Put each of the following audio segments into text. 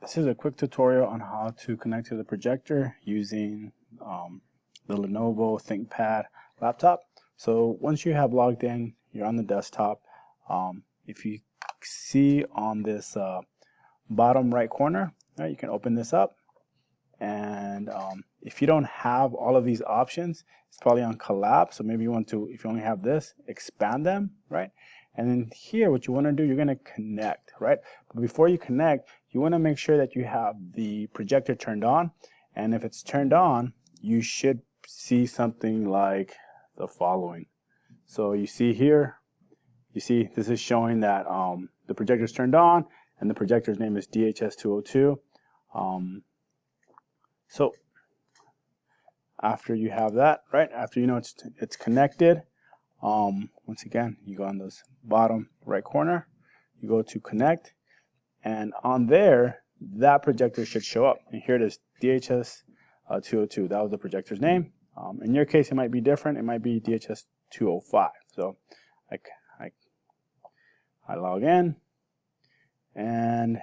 This is a quick tutorial on how to connect to the projector using the Lenovo ThinkPad laptop. So once you have logged in, you're on the desktop. If you see on this bottom right corner, right, you can open this up. And if you don't have all of these options, it's probably on collapse. So maybe you want to, if you only have this, expand them, right? And then here, what you want to do, you're going to connect, right? But before you connect, you want to make sure that you have the projector turned on. And if it's turned on, you should see something like the following. So you see here, you see this is showing that the projector is turned on, and the projector's name is DHS202. So after you have that, right, after you know it's connected, once again, you go on this bottom right corner, you go to connect, and on there, that projector should show up. And here it is, DHS202. That was the projector's name. In your case, it might be different. It might be DHS205. So I log in, and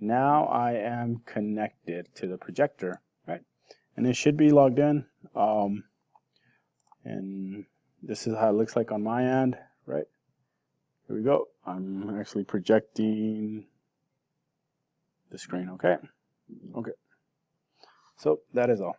now I am connected to the projector, right? And it should be logged in. And this is how it looks like on my end, right? Here we go. I'm actually projecting the screen, okay? Okay. So that is all.